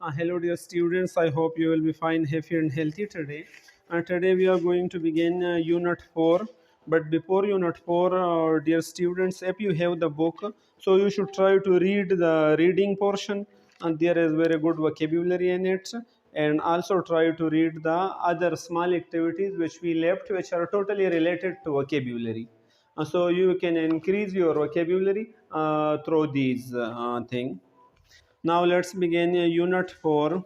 Hello dear students, I hope you will be fine, happy and healthy today. Today we are going to begin Unit 4. But before Unit 4, dear students, if you have the book, so you should try to read the reading portion, and there is very good vocabulary in it. And also try to read the other small activities which we left, which are totally related to vocabulary. So you can increase your vocabulary through these things. Now let's begin Unit 4,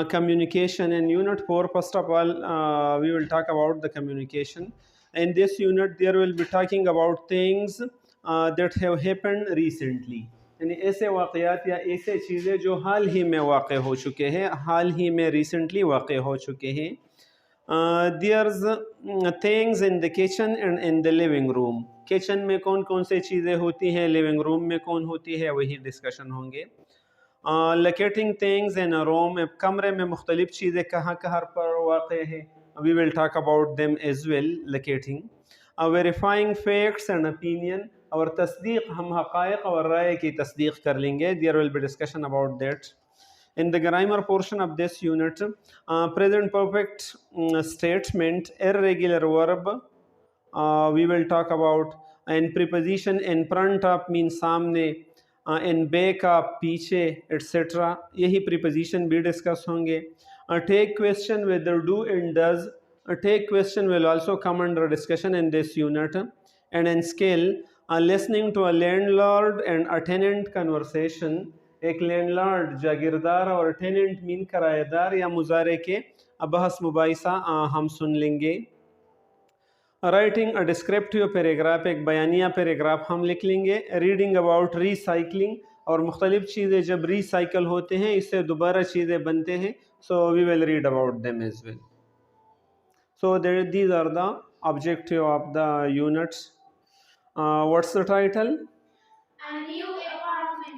communication. In Unit 4, first of all, we will talk about the communication. In this unit, there will be talking about things that have happened recently. यानी ऐसे वाक़यात या ऐसे चीज़ें जो हाल ही में वाक़ हो चुके हैं, हाल ही में रिसेंटली वाक़ हो चुके हैं. There's things in the kitchen and in the living room. Kitchen में कौन कौन से चीज़ें होती हैं, लिविंग रूम में कौन होती है, वही डिस्कशन होंगे. Locating things in a room, कमरे में मुख्तलिफ चीज़ें कहाँ कहाँ पर वाक़ है, we will talk about them as well. Locating, verifying facts and opinion, और तस्दीक, हम हक़ाइक़ और राय की तस्दीक कर लेंगे. There will be discussion about that. In the grammar portion of this unit, present perfect statement, irregular verb, we will talk about. And preposition in front of means सामने, in back of पीछे, etc. यही preposition भी discuss होंगे. Take question whether do and does. Take question will also come under discussion in this unit. And in skill, listening to a landlord and a tenant conversation. एक landlord जागीरदार और tenant mean किराएदार या मुजारे के बहस मुबाइसा हम सुन लेंगे. राइटिंग अ डिस्क्रिप्टिव पैराग्राफ, एक बयानिया पैराग्राफ हम लिख लेंगे. रीडिंग अबाउट रीसाइकलिंग, और मुख्तलिफ चीज़ें जब रीसाइकल होते हैं इससे दोबारा चीज़ें बनते हैं. So we will read about them as well. So these are the objective of the units. What's the title?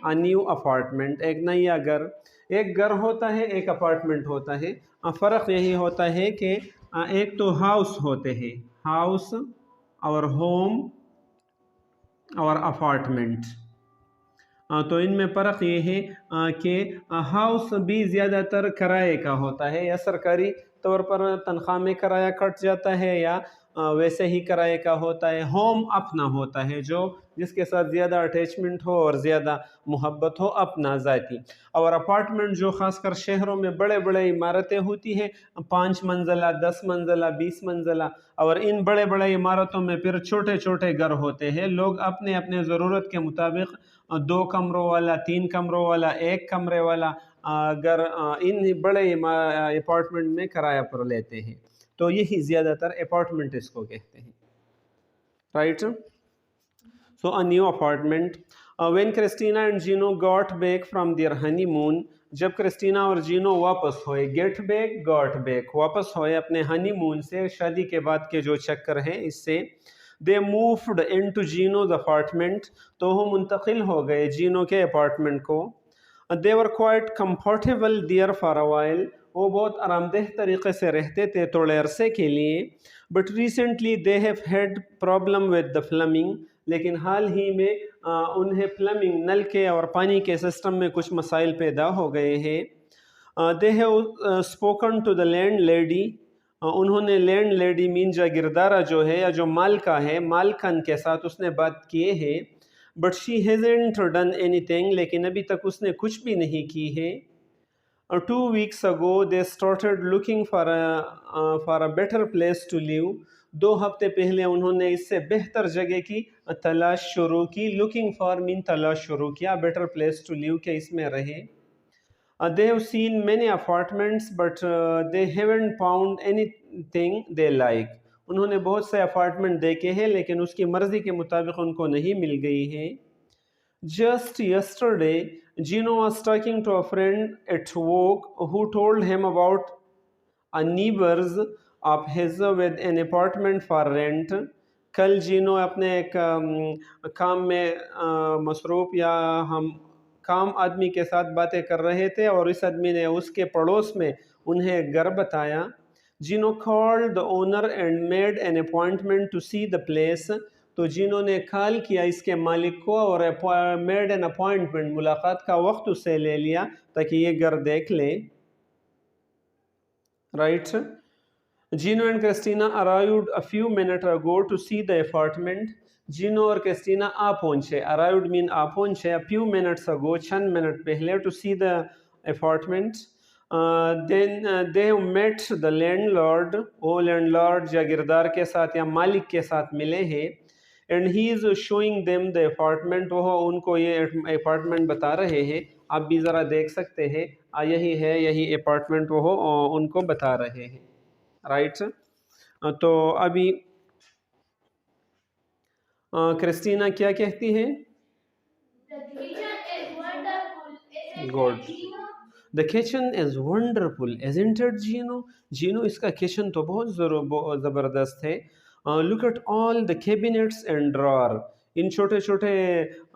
A new apartment, एक नया घर. एक घर होता है, एक अपार्टमेंट होता है. फ़र्क यही होता है कि एक तो हाउस होते हैं, हाउस और होम और अपार्टमेंट. तो इनमें फ़र्क ये है कि हाउस भी ज़्यादातर किराए का होता है, या सरकारी तौर पर तनख्वाह में किराया कट जाता है, या वैसे ही किराए का होता है. होम अपना होता है, जो जिसके साथ ज़्यादा अटैचमेंट हो और ज़्यादा मोहब्बत हो, अपना ज़ाती. और अपार्टमेंट जो ख़ासकर शहरों में बड़े बड़े इमारतें होती हैं, 5 मंजिला, 10 मंजिला, 20 मंजिला, और इन बड़े बड़े इमारतों में फिर छोटे छोटे घर होते हैं. लोग अपने अपने ज़रूरत के मुताबिक 2 कमरों वाला, 3 कमरों वाला, 1 कमरे वाला घर इन बड़े अपार्टमेंट में किराया पर लेते हैं. तो यही ज़्यादातर अपार्टमेंट इसको कहते हैं, right. So a new apartment. When Christina and Gino got back from their honeymoon, जब क्रिस्टीना और जीनो वापस होए, गेट बैक, गॉट बैक, वापस होए अपने हनीमून से, शादी के बाद के जो चक्कर हैं इससे. They moved into Gino's apartment, तो वो मुंतकिल हो गए जीनो के अपार्टमेंट को. They were quite comfortable there for a while, वो बहुत आरामदेह तरीके से रहते थे थोड़े अरसे के लिए. But recently they have had problem with the plumbing, लेकिन हाल ही में उन्हें प्लम्बिंग, नल के और पानी के सिस्टम में कुछ मसाइल पैदा हो गए हैं. They have spoken to the landlady, उन्होंने लैंड लेडी मीन जागीरदारा जो है, या जो मालका है, मालकन के साथ उसने बात किए है. बट शी हैज़न्ट डन एनीथिंग, लेकिन अभी तक उसने कुछ भी नहीं की है. 2 weeks ago they started looking for a better place to live. 2 हफ्ते पहले उन्होंने इससे बेहतर जगह की तलाश शुरू की. लुकिंग फॉर मीन तलाश शुरू किया, बेटर प्लेस टू लिव के इसमें रहे. they have seen many apartments but they haven't found anything they like. उन्होंने बहुत से अपार्टमेंट देखे हैं, लेकिन उसकी मर्ज़ी के मुताबिक उनको नहीं मिल गई है. Just yesterday, Gino was talking to a friend at work who told him about a neighbors of his with an apartment for rent. कल जीनो अपने एक काम में मसरूफ़ या हम काम आदमी के साथ बातें कर रहे थे, और इस आदमी ने उसके पड़ोस में उन्हें एक घर बताया. Gino called the owner and made an appointment to see the place. तो जीनो ने कॉल किया इसके मालिक को और मेड एन अपॉइंटमेंट, मुलाकात का वक्त उससे ले लिया ताकि ये घर देख ले। Right. Gino and Christina arrived a few minute ago to see the apartment. Gino और क्रिस्टीना आ पहुंचे, अराइव्ड मीन आ पहुंचे, अ फ्यू मिनट्स अगो चंद मिनट पहले, to see the apartment. Then they met the landlord, वो landlord जागीरदार के साथ या मालिक के साथ मिले हैं। And he is showing them the apartment, वो उनको ये अपार्टमेंट बता रहे हैं। आप भी ज़रा देख सकते हैं, यही है, यही अपार्टमेंट वो उनको बता रहे हैं। राइट। तो अभी क्रिस्टीना क्या कहती है? Good, the kitchen is wonderful isn't it Gino. Gino, इसका किचन तो बहुत ज़बरदस्त है। Look at all the cabinets and drawer, इन छोटे छोटे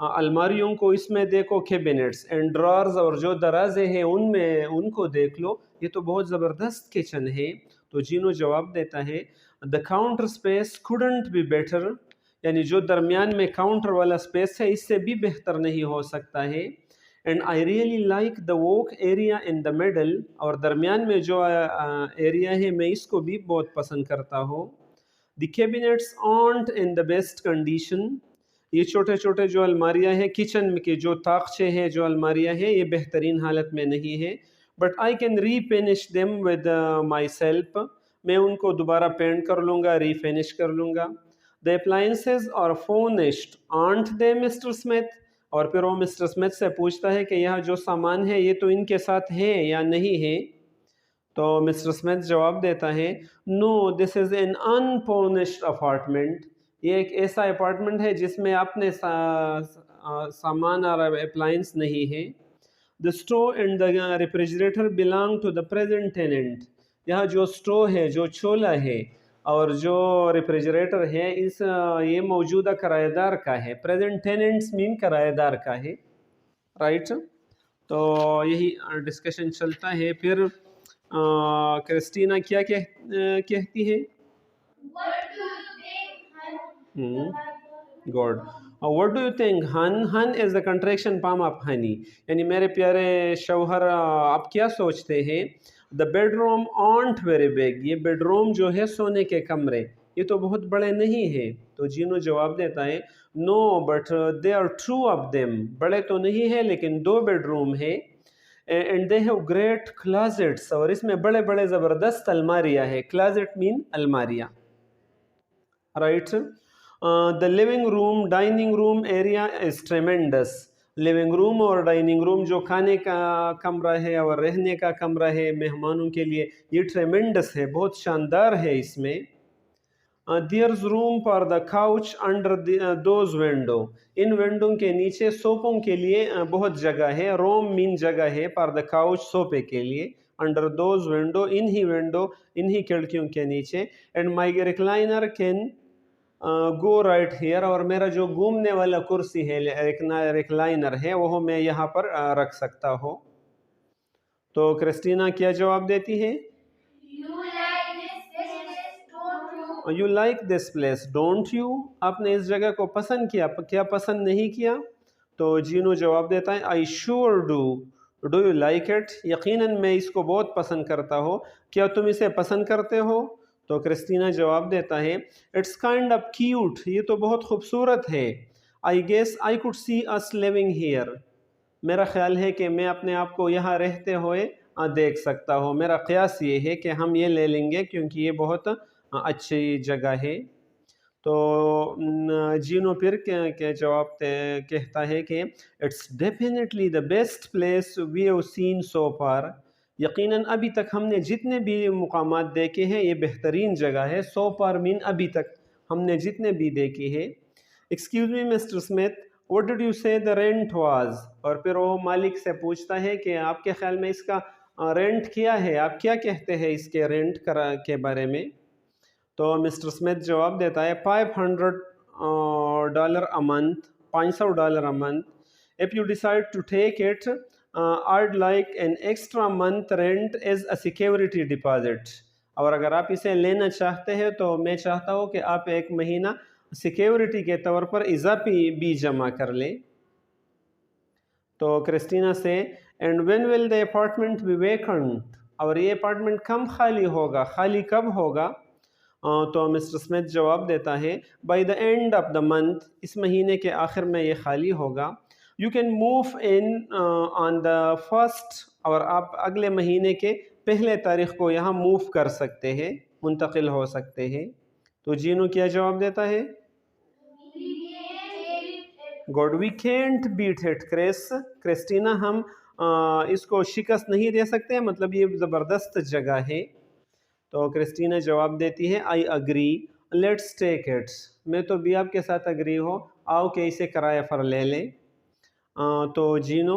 अलमारियों को इसमें देखो, कैबिनेट्स एंड ड्रॉर्स, और जो दराजे हैं उनमें उनको देख लो, ये तो बहुत ज़बरदस्त किचन है। तो जीनो जवाब देता है, the counter space couldn't be better, यानी जो दरमियान में काउंटर वाला स्पेस है इससे भी बेहतर नहीं हो सकता है। And I really like the walk area in the middle, और दरमियान में जो एरिया है मैं इसको भी बहुत पसंद करता हूँ। The cabinets art in the best condition, ये छोटे छोटे जो अलमारियाँ हैं किचन के, जो ताकचे हैं, जो अलमारियाँ हैं, ये बेहतरीन हालत में नहीं है। But I can refinish them with my self, मैं उनको दोबारा पेंट कर लूँगा, रीफिनिश कर लूँगा। The appliances are furnished aren't they mister Smith, और फिर वो मिस्टर स्मिथ से पूछता है कि यह जो सामान है ये तो इनके साथ है या नहीं है। तो मिस्टर स्मिथ जवाब देता है, no this is an unfurnished apartment, ये एक ऐसा अपार्टमेंट है जिसमें अपने सामान और अप्लायंस नहीं है। The stove and the refrigerator belong to the present tenant, यह जो स्टोव है, जो चूल्हा है और जो रेफ्रिजरेटर है, इस ये मौजूदा किराएदार का है। प्रेजेंट टेनेंट्स मीन किराएदार का है। राइट। तो यही डिस्कशन चलता है। फिर क्रिस्टीना क्या कहती है? Good. What do you think? हन, हन is the contraction form of honey, यानी मेरे प्यारे शौहर आप क्या सोचते हैं? The bedroom art very big, ये बेडरूम जो है सोने के कमरे, ये तो बहुत बड़े नहीं है। तो जीनो जवाब देता है, no but they are true of them, बड़े तो नहीं है लेकिन 2 बेडरूम है। And they have great closets, और इसमें बड़े बड़े ज़बरदस्त अलमारियाँ है। क्लाजेट मीन अलमारियाँ। Right. The living room dining room area is tremendous, living room और डाइनिंग रूम जो खाने का कमरा है और रहने का कमरा है मेहमानों के लिए, ये ट्रेमेंडस है, बहुत शानदार है इसमें। There's room for the couch under those window, इन विंडो के नीचे सोफों के लिए बहुत जगह है। रोम मीन जगह है, फॉर द काउच सोफे के लिए, अंडर दोज विंडो विंडो इन्हीं खिड़कियों के नीचे। And my recliner can go right here, और मेरा जो घूमने वाला कुर्सी है, रिक्लाइनर है, वो मैं यहाँ पर रख सकता हूँ। तो क्रिस्टीना क्या जवाब देती है? You like this place don't you, आपने इस जगह को पसंद किया, क्या पसंद नहीं किया? तो जीनो जवाब देता है, I sure do, do you like it, यकीनन मैं इसको बहुत पसंद करता हूँ, क्या तुम इसे पसंद करते हो? तो क्रिस्टीना जवाब देता है, इट्स काइंड ऑफ क्यूट, ये तो बहुत खूबसूरत है। I guess I could see us living here, मेरा ख्याल है कि मैं अपने आप को यहाँ रहते हुए देख सकता हूँ। मेरा क़यास ये है कि हम ये ले लेंगे क्योंकि ये बहुत अच्छी जगह है। तो जीनो फिर के जवाब कहता है कि it's definitely the best place we have seen so far, यकीनन अभी तक हमने जितने भी मुकामात देखे हैं ये बेहतरीन जगह है। सो फार मीन अभी तक हमने जितने भी देखे हैं। Excuse me mister Smith, what did you से द रेंट वाज, और फिर वो मालिक से पूछता है कि आपके ख्याल में इसका रेंट क्या है, आप क्या कहते हैं इसके रेंट के बारे में? तो मिस्टर स्मिथ जवाब देता है, $500 a month, $500 a month. If you decide to take it I'd like an extra month rent as a security deposit, और अगर आप इसे लेना चाहते हैं तो मैं चाहता हूँ कि आप 1 महीना सिक्योरिटी के तौर पर इजाफी बी जमा कर ले। तो क्रिस्टीना से and when will the apartment be vacant, और ये अपार्टमेंट कब खाली होगा, खाली कब होगा? तो मिस्टर स्मिथ जवाब देता है by the end of the month, इस महीने के आखिर में ये खाली होगा। You can move in on the first, और आप अगले महीने के पहले तारीख को यहाँ मूव कर सकते हैं, मुंतकिल हो सकते हैं। तो जीनू क्या जवाब देता है? Good, we can't beat it Chris. Christina हम इसको शिकस्त नहीं दे सकते, मतलब ये ज़बरदस्त जगह है। तो क्रिस्टीना जवाब देती है I agree, let's take it, मैं तो भी आपके साथ अग्री हो, आओ कि इसे किराया पर ले लें। तो Gino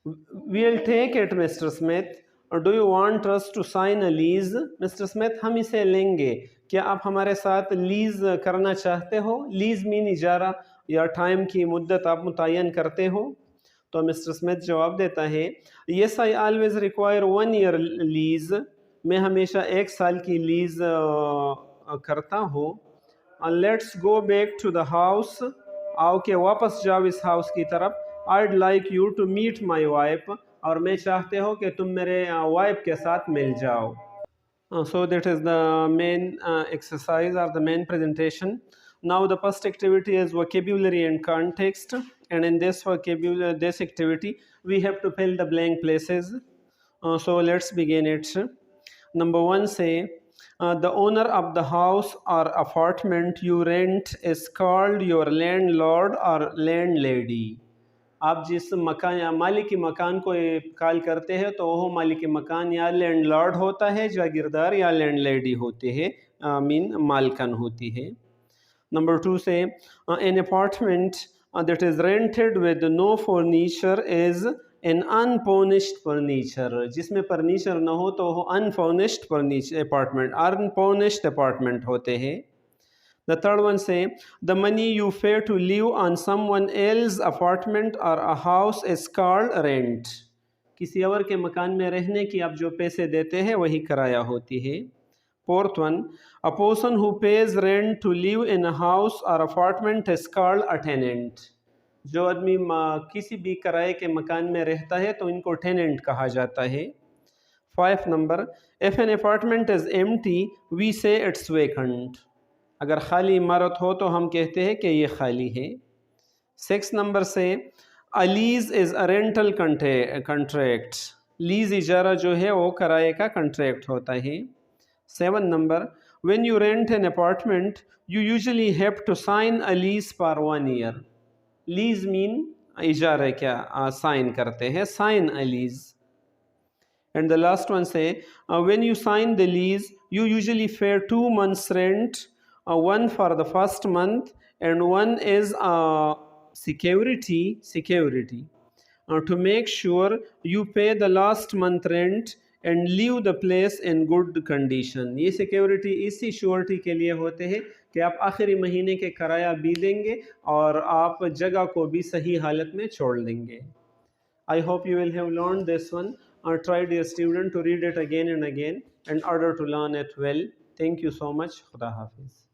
will take it mister Smith, do you want us to sign a lease? Mister Smith हम इसे लेंगे, क्या आप हमारे साथ लीज करना चाहते हो? लीज मीन इजारा या टाइम की मुद्दत आप मुतय्यन करते हो। तो मिस्टर स्मिथ जवाब देता है yes I always require 1 year lease, मैं हमेशा 1 साल की लीज करता हूँ। Let's go back to the house, आओ के वापस जाओ इस हाउस की तरफ। I'd like you to meet my wife, और मैं चाहते हो कि तुम मेरे वाइफ के साथ मिल जाओ। So that is the main exercise or the main presentation. Now the first activity is vocabulary and context, and in this this activity we have to fill the blank places. So let's begin it. Number 1 say the owner of the house or apartment you rent is called your landlord or landlady. आप जिस मकान या मालिक मकान को call करते हैं तो वो मालिक मकान या लैंडलॉर्ड होता है, जागीरदार, या लैंडलेडी होते हैं, मीन मालकन होती है। नंबर 2 से an apartment that is rented with no furniture is an unfurnished furniture, जिसमें फर्नीचर ना हो तो वो अनफर्निश्ड अनफर्निश्ड अपार्टमेंट होते हैं। The third one say the money you pay to live on someone else's apartment or a house is called rent. किसी और के मकान में रहने की आप जो पैसे देते हैं वही किराया होती है। Fourth one, a person who pays rent to live in a house or apartment is called a tenant. जो आदमी किसी भी किराए के मकान में रहता है तो इनको टेनेंट कहा जाता है। 5 number, if an apartment is empty we say it's vacant. अगर खाली इमारत हो तो हम कहते हैं कि ये खाली है। 6 नंबर से a lease is a rental contract, lease इजारा जो है वो किराए का कंट्रैक्ट होता है। 7 number, when you rent an apartment you usually have to sign a lease for 1 year. Lease mean इजारा क्या साइन करते हैं, sign a lease. And the last one say when you sign the lease you usually fair 2 months rent, one for the first month and one is security to make sure you pay the last month rent and leave the place in good condition. ये security इसी surety के लिए होते हैं कि आप आखिरी महीने के किराया भी देंगे और आप जगह को भी सही हालत में छोड़ देंगे। I hope you will have learned this one. Try, dear student, to read it again and again in order to learn it well. Thank you so much. Khuda Hafiz.